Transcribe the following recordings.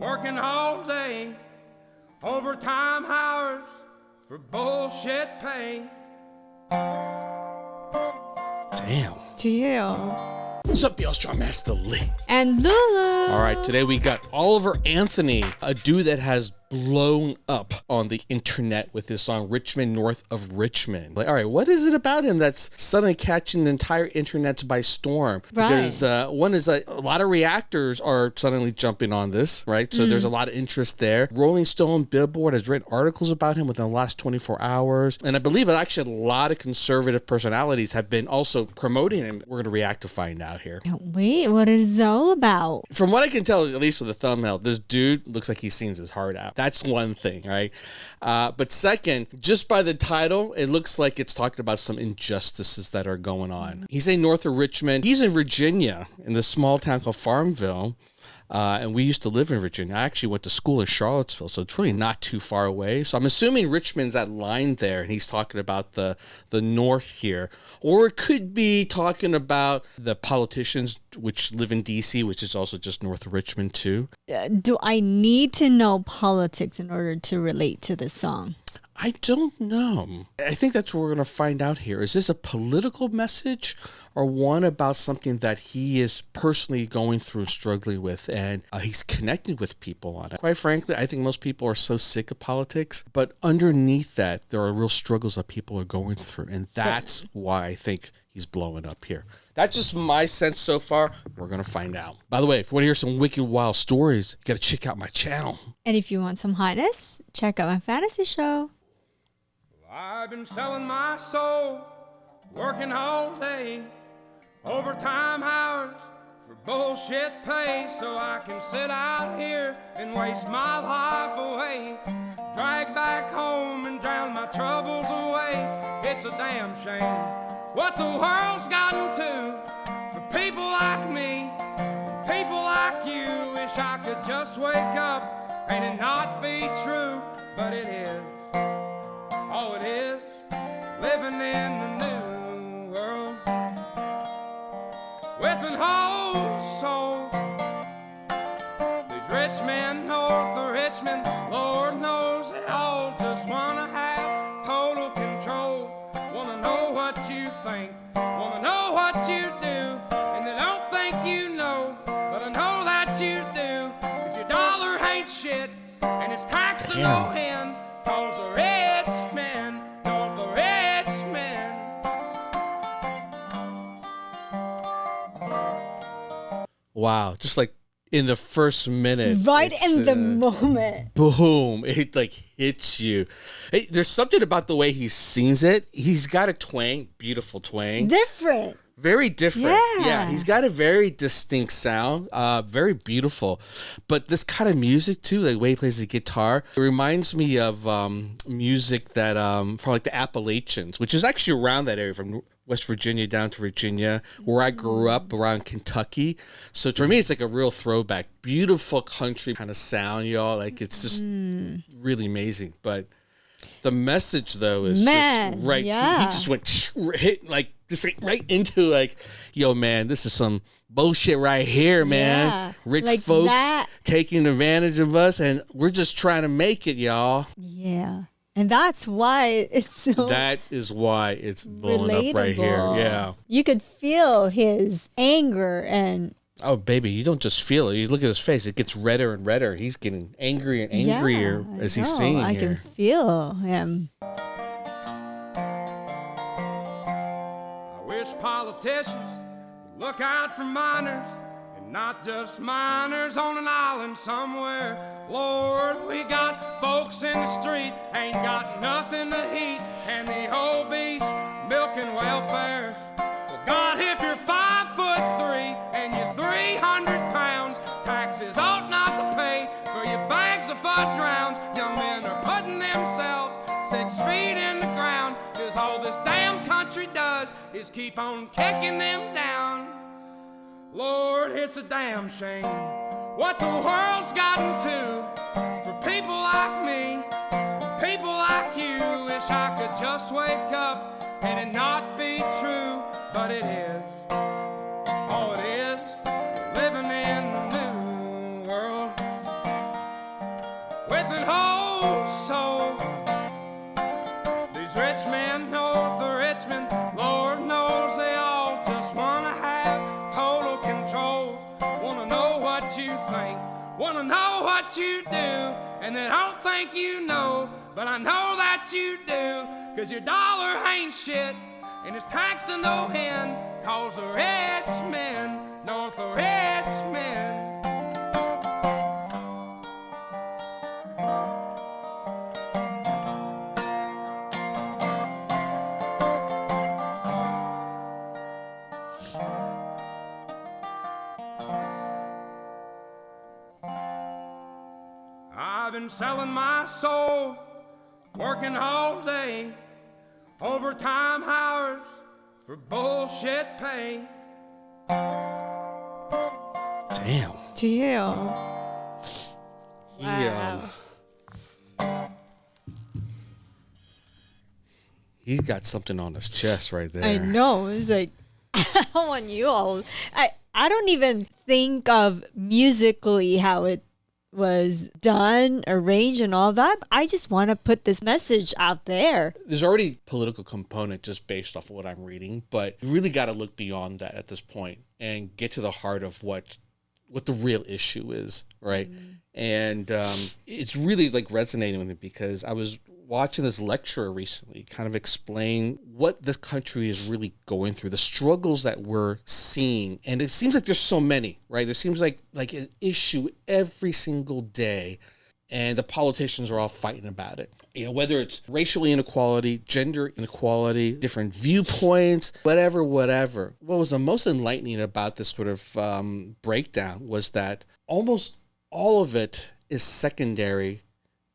working all day, overtime hours for bullshit pay. Damn. Gio. What's up, y'all? Strong Master Lee. And Lulu. All right, today we got Oliver Anthony, a dude that has blown up on the internet with his song Richmond, North of Richmond. Like, all right, what is it about him that's suddenly catching the entire internet by storm? Right. Because one is a lot of reactors are suddenly jumping on this, right? So there's a lot of interest there. Rolling Stone, Billboard has written articles about him within the last 24 hours. And I believe actually a lot of conservative personalities have been also promoting him. We're going to react to find out here. Wait, what is it all about? From what I can tell, at least with the thumbnail, this dude looks like he sings his heart out. That's one thing, right? But second, just by the title, it looks like it's talking about some injustices that are going on. He's in north of Richmond. He's in Virginia, in this small town called Farmville. And we used to live in Virginia. I actually went to school in Charlottesville, so it's really not too far away. So I'm assuming Richmond's that line there, and he's talking about the north here. Or it could be talking about the politicians which live in D.C., which is also just north of Richmond too. Do I need to know politics in order to relate to this song? I don't know. I think that's what we're going to find out here. Is this a political message or one about something that he is personally going through and struggling with, and he's connecting with people on it? Quite frankly, I think most people are so sick of politics, but underneath that, there are real struggles that people are going through, and that's why I think he's blowing up here. That's just my sense so far. We're going to find out. By the way, if you want to hear some wicked wild stories, you got to check out my channel. And if you want some hotness, check out my fantasy show. I've been selling my soul, working all day, overtime hours for bullshit pay, so I can sit out here and waste my life away, drag back home and drown my troubles away. It's a damn shame what the world's gotten to for people like me, people like you. Wish I could just wake up and it not be true, but it is. Oh, it is living in the new world with an whole soul. These rich men north of Richmond, Lord knows they all just wanna have total control. Wanna know what you think, wanna know what you do, and they don't think you know, but I know that you do. 'Cause your dollar ain't shit, and it's taxed to no end. 'Cause the rich men, north of Richmond. Wow, just like in the first minute. Right in the moment. Boom. It like hits you. Hey, there's something about the way he sings it. He's got a twang, beautiful twang. Different. Very different. Yeah. He's got a very distinct sound, very beautiful. But this kind of music too, like the way he plays the guitar, it reminds me of music that from like the Appalachians, which is actually around that area from West Virginia down to Virginia, where I grew up around Kentucky. So for me, it's like a real throwback. Beautiful country kind of sound, y'all. Like it's just really amazing. But the message though is just right. Yeah. He just went hit like just like right into like, yo man, this is some bullshit right here, man. Yeah. Rich Like folks that. taking advantage of us, and we're just trying to make it, y'all. Yeah. And that's why it's so That is why it's blowing up right here. relatable. Yeah. You could feel his anger and Oh, baby, you don't just feel it. You look at his face. It gets redder and redder. He's getting angrier and angrier as he's singing I here. can feel him. I wish politicians would look out for minors, and not just minors on an island somewhere. Lord, we got folks in the street, ain't got nothing to eat, and the obese milking welfare. Well, God, if you're 5'3" and you're 300 pounds, taxes ought not to pay for your bags of fudge rounds. Young men are putting themselves 6 feet in the ground, 'cause all this damn country does is keep on kicking them down. Lord, it's a damn shame what the world's gotten to for people like me, people like you. Wish I could just wake up and it not be true, but it is. Oh, it is living in the new world with an whole soul. These rich men north of Richmond, Lord knows they all just wanna have total control. Wanna know what you think, wanna know what you do, and they don't think you know, but I know that you do. 'Cause your dollar ain't shit, and it's taxed to no end. 'Cause the rich men north of Richmond. I've been selling my soul, working all day, overtime hours for bullshit pay. Damn. Damn. Wow. He's got something on his chest right there. I know. It's like, I don't want you all. I don't even think of musically how it was done, arranged, and all that. I just want to put this message out there. There's already political component just based off of what I'm reading, but you really got to look beyond that at this point and get to the heart of what the real issue is, right? And it's really like resonating with me because I was watching this lecturer recently kind of explain what this country is really going through, the struggles that we're seeing. And it seems like there's so many, right? There seems like an issue every single day, and the politicians are all fighting about it. You know, whether it's racial inequality, gender inequality, different viewpoints, whatever. What was the most enlightening about this sort of breakdown was that almost all of it is secondary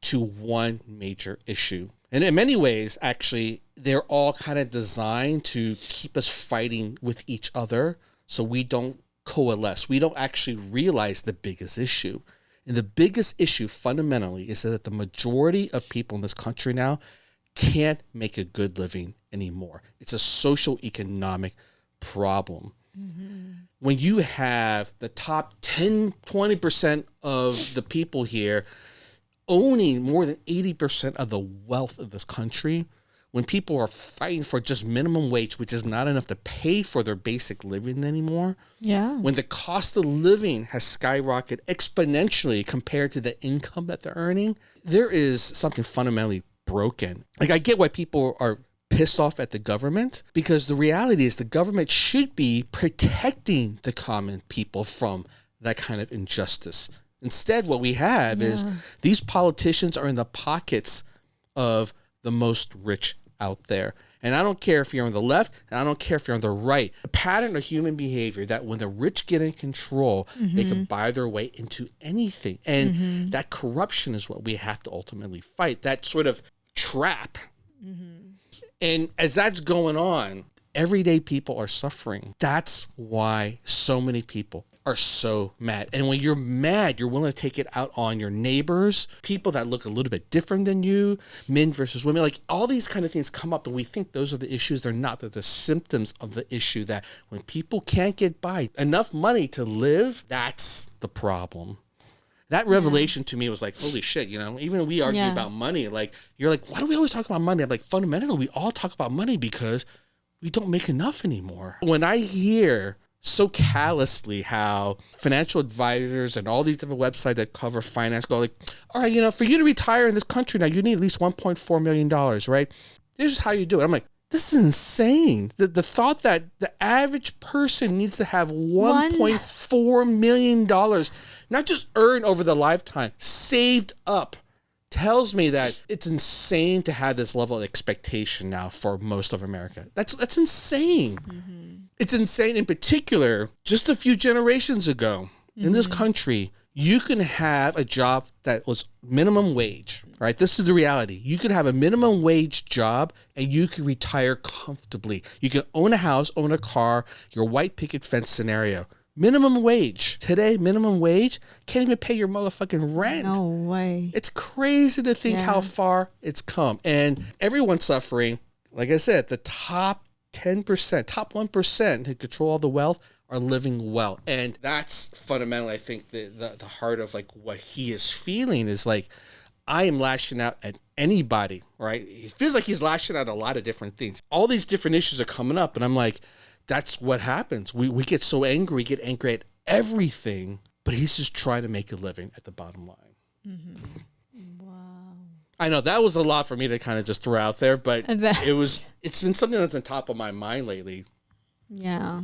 to one major issue. And in many ways, actually, they're all kind of designed to keep us fighting with each other so we don't coalesce. We don't actually realize the biggest issue. And the biggest issue fundamentally is that the majority of people in this country now can't make a good living anymore. It's a social economic problem. When you have the top 10, 20% of the people here owning more than 80% of the wealth of this country, when people are fighting for just minimum wage, which is not enough to pay for their basic living anymore, when the cost of living has skyrocketed exponentially compared to the income that they're earning, there is something fundamentally broken. Like, I get why people are pissed off at the government, because the reality is the government should be protecting the common people from that kind of injustice. Instead, what we have is these politicians are in the pockets of the most rich out there. And I don't care if you're on the left, and I don't care if you're on the right. A pattern of human behavior that when the rich get in control, they can buy their way into anything. And that corruption is what we have to ultimately fight, that sort of trap. And as that's going on, everyday people are suffering. That's why so many people are so mad. And when you're mad, you're willing to take it out on your neighbors, people that look a little bit different than you, men versus women. Like, all these kind of things come up, and we think those are the issues. They're not. They're the symptoms of the issue, that when people can't get by enough money to live, that's the problem. That revelation to me was like, holy shit, you know, even we argue about money. Like, you're like, why do we always talk about money? I'm like, fundamentally, we all talk about money because we don't make enough anymore. When I hear so callously how financial advisors and all these different websites that cover finance go like, all right, you know, for you to retire in this country now, you need at least $1.4 million, right? This is how you do it. I'm like, this is insane. The thought that the average person needs to have $1.4 million, not just earned over the lifetime, saved up, tells me that it's insane to have this level of expectation now for most of America. That's insane. It's insane. In particular, just a few generations ago in this country, you can have a job that was minimum wage, right? This is the reality. You could have a minimum wage job and you could retire comfortably. You can own a house, own a car, your white picket fence scenario. Minimum wage. Today, minimum wage can't even pay your motherfucking rent. No way. It's crazy to think how far it's come. And everyone's suffering. Like I said, the top 10%, top 1% who control all the wealth are living well. And that's fundamentally, I think, the heart of like what he is feeling is like, I am lashing out at anybody, right? It feels like he's lashing out at a lot of different things. All these different issues are coming up, and I'm like, that's what happens. We get so angry, we get angry at everything, but he's just trying to make a living at the bottom line. Mm-hmm. Wow. I know that was a lot for me to kind of just throw out there, but That's- it's been something that's on top of my mind lately. Yeah.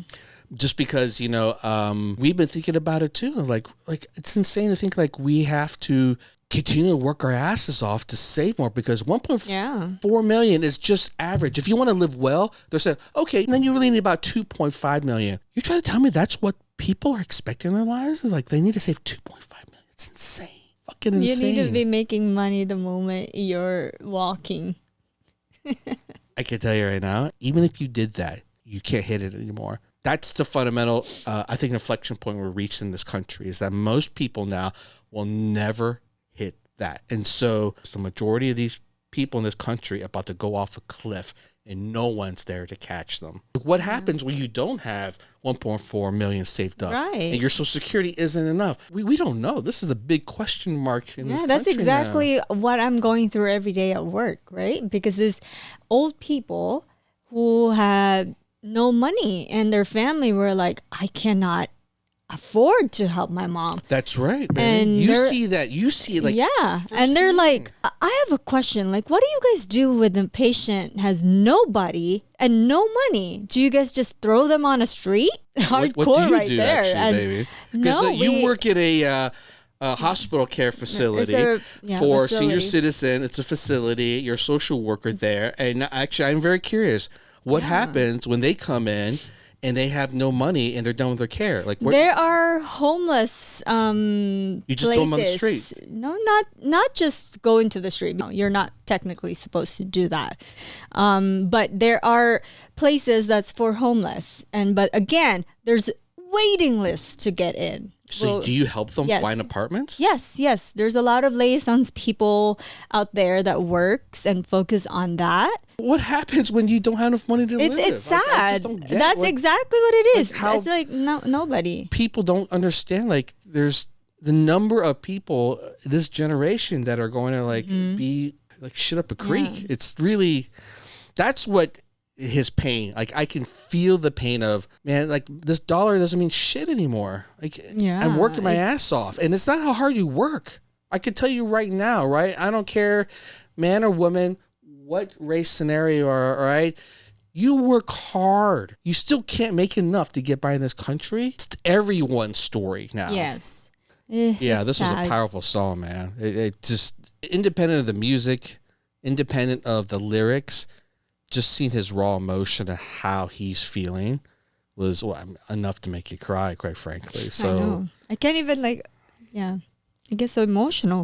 Just because, we've been thinking about it too. Like it's insane to think like we have to continue to work our asses off to save more, because 1.4 million is just average. If you want to live well, they're saying, okay, then you really need about 2.5 million. You're trying to tell me that's what people are expecting in their lives? Is like they need to save 2.5 million. It's insane. Fucking insane. You need to be making money the moment you're walking. I can tell you right now, even if you did that, you can't hit it anymore. That's the fundamental, I think, inflection point we're reaching in this country, is that most people now will never hit that. And so the majority of these people in this country are about to go off a cliff, and no one's there to catch them. What happens when you don't have 1.4 million saved up? Right. And your Social Security isn't enough? We don't know. This is the big question mark in this country. That's exactly what I'm going through every day at work, right? Because there's old people who have no money, and their family were like, I cannot afford to help my mom. That's right, man. And You see it like, yeah, and they're like, I have a question. Like, what do you guys do when the patient has nobody and no money? Do you guys just throw them on a street? Hardcore, what do you right do, there, actually, and baby? Because you work at a hospital care facility for senior citizen. It's a facility. You're a social worker there, and actually, I'm very curious. What happens when they come in and they have no money and they're done with their care? Like, there are homeless you just throw them on the street? No, not just go into the street. No, you're not technically supposed to do that. But there are places that's for homeless, but again, there's waiting lists to get in. So do you help them find apartments? Yes. There's a lot of liaisons people out there that works and focus on that. What happens when you don't have enough money to live? It's sad. That's exactly what it is. It's like nobody. People don't understand. Like, there's the number of people this generation that are going to be like shit up a creek. Yeah. It's really, that's what his pain. Like, I can feel the pain of, man, like, this dollar doesn't mean shit anymore. Like, I'm working my ass off, and it's not how hard you work. I can tell you right now, right? I don't care, man or woman, what race scenario, right? You work hard. You still can't make enough to get by in this country. It's everyone's story now. Yes. Yeah, this was a powerful song, man. It just, independent of the music, independent of the lyrics, just seeing his raw emotion of how he's feeling was enough to make you cry, quite frankly. So I can't even I get so emotional.